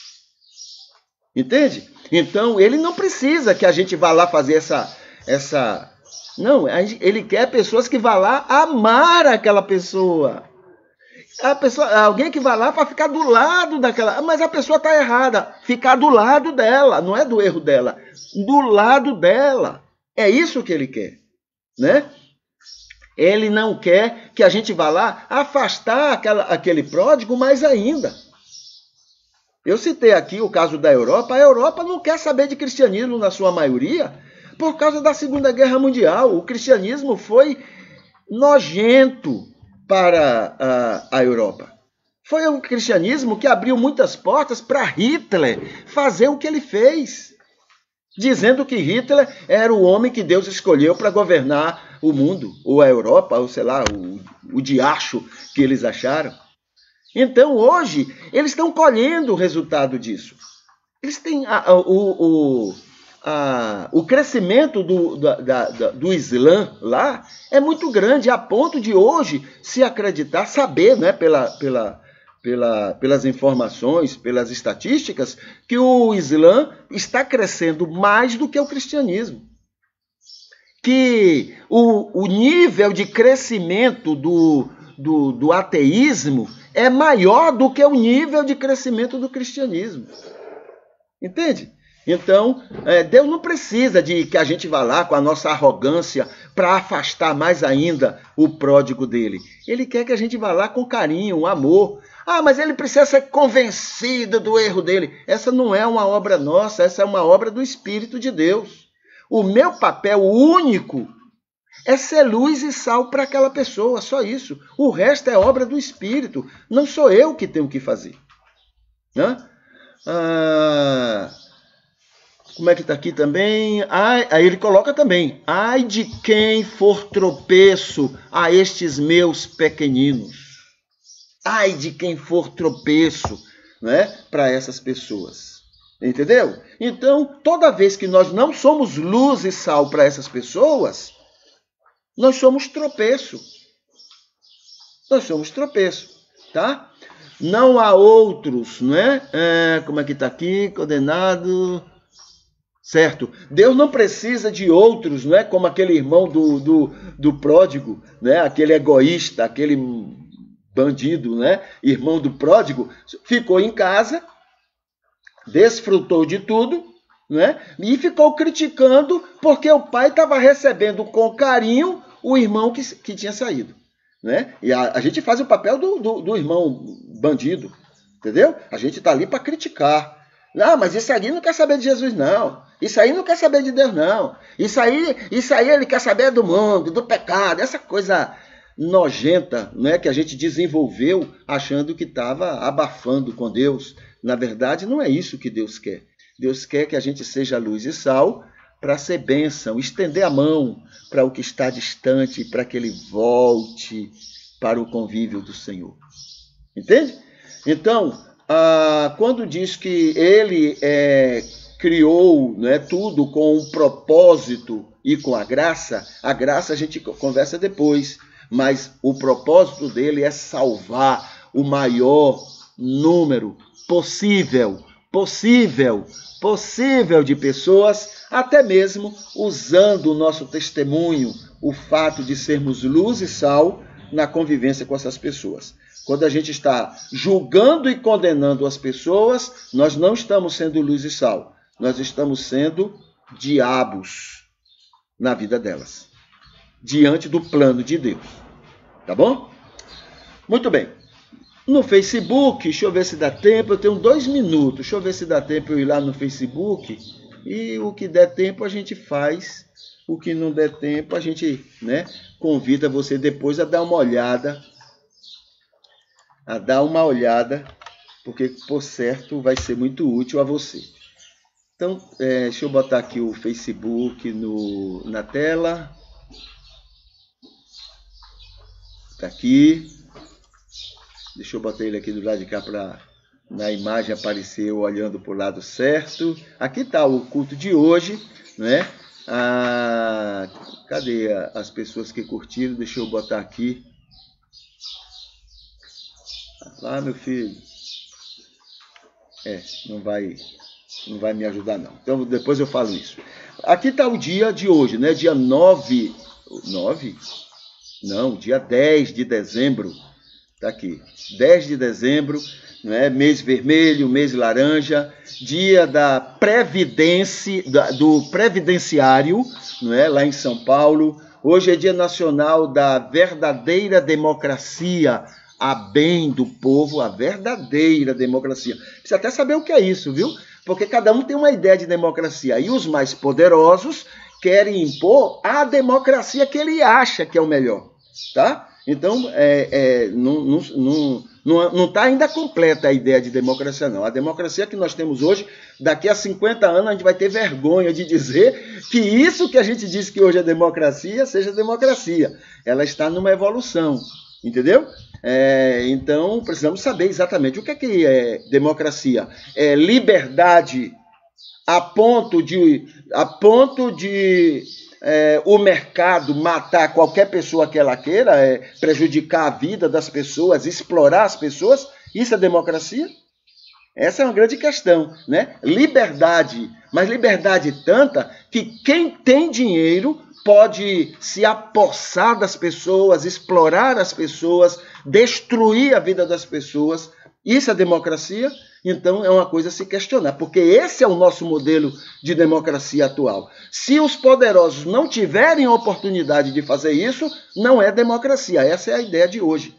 Entende? Então, ele não precisa que a gente vá lá fazer essa... Não, ele quer pessoas que vá lá amar aquela pessoa. Alguém que vai lá para ficar do lado daquela... Mas a pessoa está errada. Ficar do lado dela, não é do erro dela. Do lado dela. É isso que ele quer. Né? Ele não quer que a gente vá lá afastar aquele pródigo mais ainda. Eu citei aqui o caso da Europa. A Europa não quer saber de cristianismo na sua maioria por causa da Segunda Guerra Mundial. O cristianismo foi nojento para a Europa. Foi o cristianismo que abriu muitas portas para Hitler fazer o que ele fez, dizendo que Hitler era o homem que Deus escolheu para governar o mundo, ou a Europa, ou sei lá, o diacho que eles acharam. Então, hoje, eles estão colhendo o resultado disso. Eles têm o crescimento do Islã lá é muito grande, a ponto de hoje se acreditar, saber, né, pelas informações, pelas estatísticas, que o Islã está crescendo mais do que o cristianismo. Que o nível de crescimento do ateísmo é maior do que o nível de crescimento do cristianismo. Entende? Então, Deus não precisa de que a gente vá lá com a nossa arrogância para afastar mais ainda o pródigo dele. Ele quer que a gente vá lá com carinho, amor. Ah, mas ele precisa ser convencido do erro dele. Essa não é uma obra nossa, essa é uma obra do Espírito de Deus. O meu papel único é ser luz e sal para aquela pessoa, só isso. O resto é obra do Espírito. Não sou eu que tenho que fazer. Né? Como é que está aqui também? Aí ele coloca também. Ai de quem for tropeço a estes meus pequeninos. Ai de quem for tropeço, né, para essas pessoas. Entendeu? Então, toda vez que nós não somos luz e sal para essas pessoas, nós somos tropeço. Nós somos tropeço, tá? Não há outros, não é? Como é que está aqui? Condenado... certo? Deus não precisa de outros, não é? Como aquele irmão do pródigo, né? Aquele egoísta, aquele bandido, né? Irmão do pródigo, ficou em casa, desfrutou de tudo, né? E ficou criticando porque o pai estava recebendo com carinho o irmão que tinha saído, né? E a gente faz o papel do irmão bandido, entendeu? A gente está ali para criticar. Não, mas isso aí não quer saber de Jesus, não. Isso aí não quer saber de Deus, não. Isso aí ele quer saber do mundo, do pecado, essa coisa nojenta, né, que a gente desenvolveu achando que estava abafando com Deus. Na verdade, não é isso que Deus quer. Deus quer que a gente seja luz e sal para ser bênção, estender a mão para o que está distante, para que ele volte para o convívio do Senhor. Entende? Então, quando diz que ele criou, né, tudo com um propósito e com a graça a gente conversa depois, mas o propósito dele é salvar o maior número possível de pessoas, até mesmo usando o nosso testemunho, o fato de sermos luz e sal na convivência com essas pessoas. Quando a gente está julgando e condenando as pessoas, nós não estamos sendo luz e sal. Nós estamos sendo diabos na vida delas, diante do plano de Deus. Tá bom? Muito bem. No Facebook, deixa eu ver se dá tempo, eu tenho 2 minutos. Deixa eu ver se dá tempo eu ir lá no Facebook. E o que der tempo a gente faz. O que não der tempo a gente, né, convida você depois a dar uma olhada. Porque, por certo, vai ser muito útil a você. Então, deixa eu botar aqui o Facebook na tela. Está aqui. Deixa eu botar ele aqui do lado de cá para na imagem aparecer eu olhando para o lado certo. Aqui está o culto de hoje, né? Cadê as pessoas que curtiram? Deixa eu botar aqui. Lá, meu filho. Não vai me ajudar, não. Então, depois eu falo isso. Aqui está o dia de hoje, né? Dia 9? Não, dia 10 de dezembro. Está aqui. 10 de dezembro, né? Mês vermelho, mês laranja. Dia da Previdência, do Previdenciário, não é? Lá em São Paulo. Hoje é Dia Nacional da Verdadeira Democracia, a bem do povo, a verdadeira democracia. Precisa até saber o que é isso, viu? Porque cada um tem uma ideia de democracia. E os mais poderosos querem impor a democracia que ele acha que é o melhor. Tá? Então, não está ainda completa a ideia de democracia, não. A democracia que nós temos hoje, daqui a 50 anos, a gente vai ter vergonha de dizer que isso que a gente diz que hoje é democracia, seja democracia. Ela está numa evolução. Entendeu? Então, precisamos saber exatamente o que é democracia. É liberdade a ponto de o mercado matar qualquer pessoa que ela queira, prejudicar a vida das pessoas, explorar as pessoas. Isso é democracia? Essa é uma grande questão, né? Liberdade, mas liberdade tanta que quem tem dinheiro pode se apossar das pessoas, explorar as pessoas, destruir a vida das pessoas. Isso é democracia? Então é uma coisa a se questionar, porque esse é o nosso modelo de democracia atual. Se os poderosos não tiverem a oportunidade de fazer isso, não é democracia. Essa é a ideia de hoje.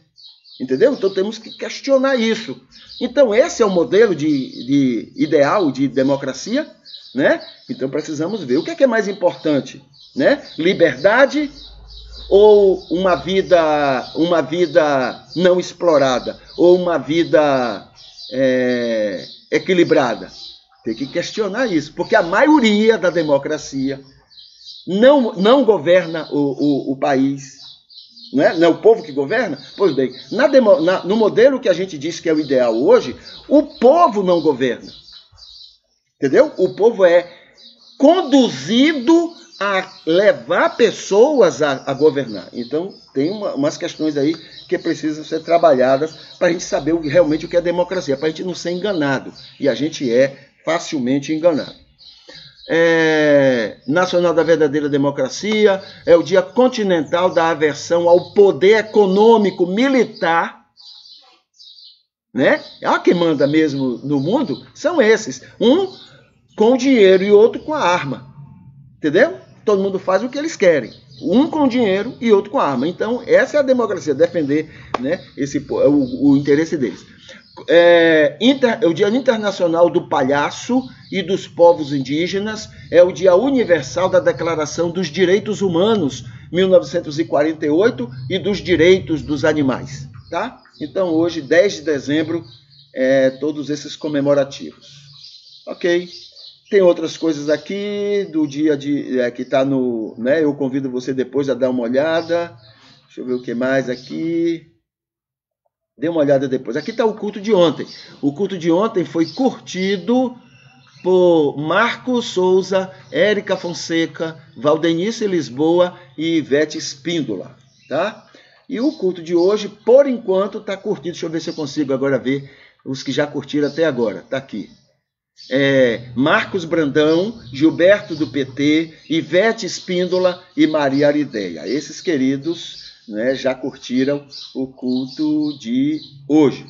Entendeu? Então temos que questionar isso. Então esse é o modelo de ideal de democracia, né? Então precisamos ver o que é mais importante. Né? Liberdade ou uma vida não explorada, ou uma vida equilibrada? Tem que questionar isso, porque a maioria da democracia não governa o país. Não é o povo que governa? Pois bem, no modelo que a gente diz que é o ideal hoje, o povo não governa. Entendeu? O povo é conduzido a levar pessoas a governar. Então, tem umas questões aí que precisam ser trabalhadas para a gente saber realmente o que é democracia, para a gente não ser enganado. E a gente é facilmente enganado. nacional da verdadeira democracia, é o Dia continental da aversão ao poder econômico militar, né? Quem manda mesmo no mundo são esses, um com dinheiro e outro com a arma, entendeu? Todo mundo faz o que eles querem, um com dinheiro e outro com a arma. Então essa é a democracia, defender, né, o interesse deles. O Dia Internacional do Palhaço e dos Povos Indígenas, é o Dia Universal da Declaração dos Direitos Humanos, 1948, e dos Direitos dos Animais, tá? Então hoje, 10 de dezembro, todos esses comemorativos. Ok? Tem outras coisas aqui do dia que está no... né, eu convido você depois a dar uma olhada. Deixa eu ver o que mais aqui. Dê uma olhada depois. Aqui está o culto de ontem. O culto de ontem foi curtido por Marcos Souza, Érica Fonseca, Valdenice Lisboa e Ivete Espíndola, tá? E o culto de hoje, por enquanto, está curtido. Deixa eu ver se eu consigo agora ver os que já curtiram até agora. Está aqui. Marcos Brandão, Gilberto do PT, Ivete Espíndola e Maria Arideia. Esses queridos, né, já curtiram o culto de hoje.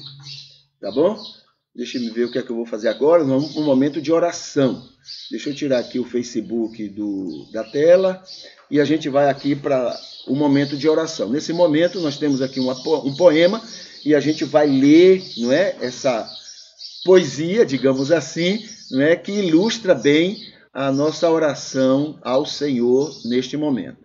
Tá bom? Deixa eu ver o que é que eu vou fazer agora. Vamos para um momento de oração. Deixa eu tirar aqui o Facebook da tela e a gente vai aqui para o momento de oração. Nesse momento nós temos aqui um poema e a gente vai ler, não é, essa poesia, digamos assim, não é, que ilustra bem a nossa oração ao Senhor neste momento.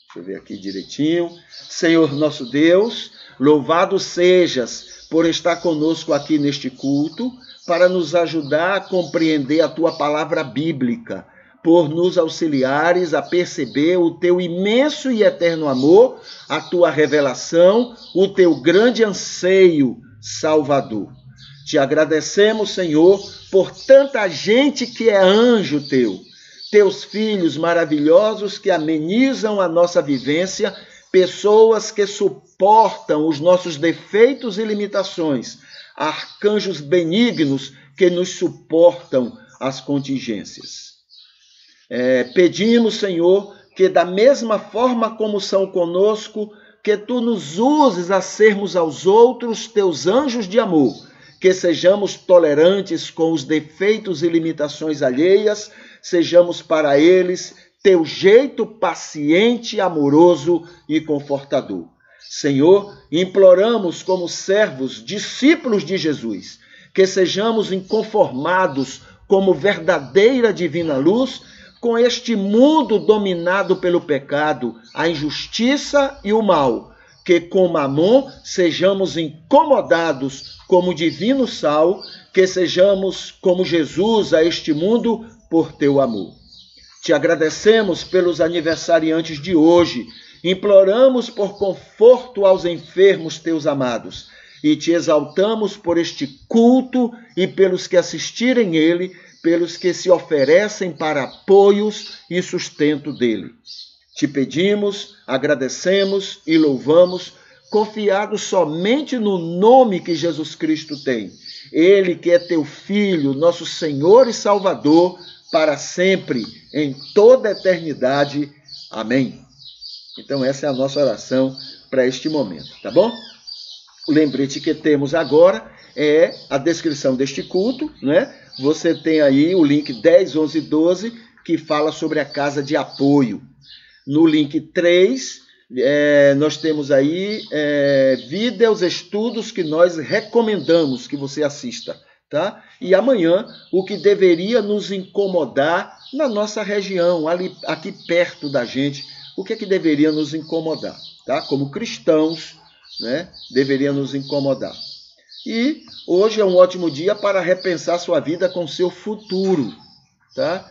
Deixa eu ver aqui direitinho. Senhor nosso Deus, louvado sejas por estar conosco aqui neste culto, para nos ajudar a compreender a tua palavra bíblica, por nos auxiliares a perceber o teu imenso e eterno amor, a tua revelação, o teu grande anseio salvador. Te agradecemos, Senhor, por tanta gente que é anjo teu, teus filhos maravilhosos que amenizam a nossa vivência, pessoas que suportam os nossos defeitos e limitações, arcanjos benignos que nos suportam as contingências. Pedimos, Senhor, que da mesma forma como são conosco, que tu nos uses a sermos aos outros teus anjos de amor, que sejamos tolerantes com os defeitos e limitações alheias, sejamos para eles teu jeito paciente, amoroso e confortador. Senhor, imploramos como servos, discípulos de Jesus, que sejamos inconformados como verdadeira divina luz com este mundo dominado pelo pecado, a injustiça e o mal, que com Mamon sejamos incomodados como divino sal, que sejamos como Jesus a este mundo por teu amor. Te agradecemos pelos aniversariantes de hoje, imploramos por conforto aos enfermos teus amados, e te exaltamos por este culto e pelos que assistirem ele, pelos que se oferecem para apoios e sustento dele. Te pedimos, agradecemos e louvamos, confiados somente no nome que Jesus Cristo tem. Ele que é teu Filho, nosso Senhor e Salvador, para sempre, em toda a eternidade. Amém. Então essa é a nossa oração para este momento, tá bom? O lembrete que temos agora é a descrição deste culto, né? Você tem aí o link 10, 11 e 12, que fala sobre a casa de apoio. No link 3, nós temos aí vídeos, estudos que nós recomendamos que você assista, tá? E amanhã, o que deveria nos incomodar na nossa região, aqui perto da gente, o que é que deveria nos incomodar, tá? Como cristãos, né? Deveria nos incomodar. E hoje é um ótimo dia para repensar sua vida com seu futuro, tá?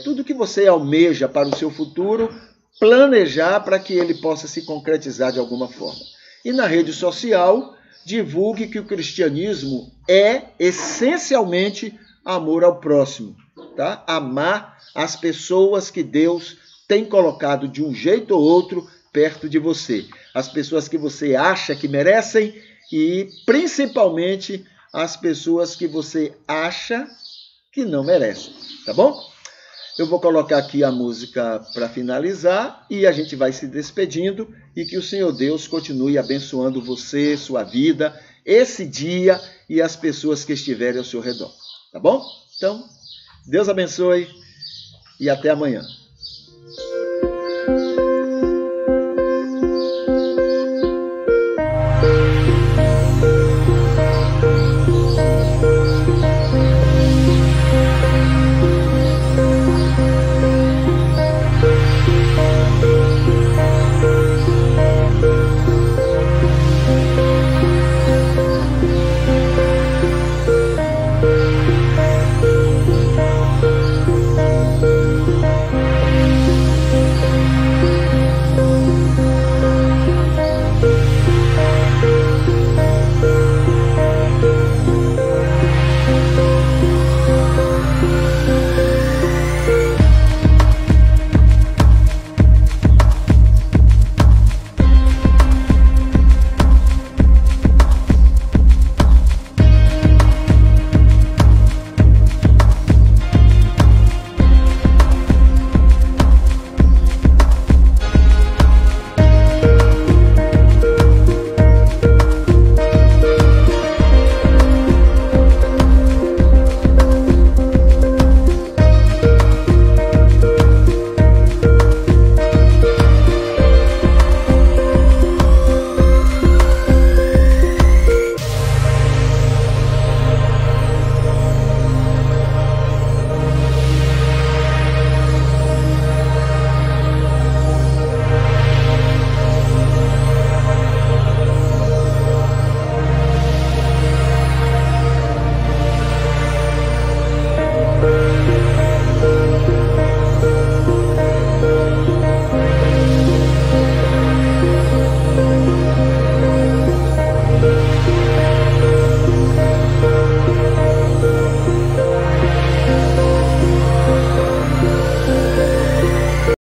Tudo que você almeja para o seu futuro, planejar para que ele possa se concretizar de alguma forma. E na rede social, divulgue que o cristianismo é essencialmente amor ao próximo, tá? Amar as pessoas que Deus tem colocado de um jeito ou outro perto de você. As pessoas que você acha que merecem e principalmente as pessoas que você acha que não merecem, tá bom? Eu vou colocar aqui a música para finalizar e a gente vai se despedindo e que o Senhor Deus continue abençoando você, sua vida, esse dia e as pessoas que estiverem ao seu redor. Tá bom? Então, Deus abençoe e até amanhã.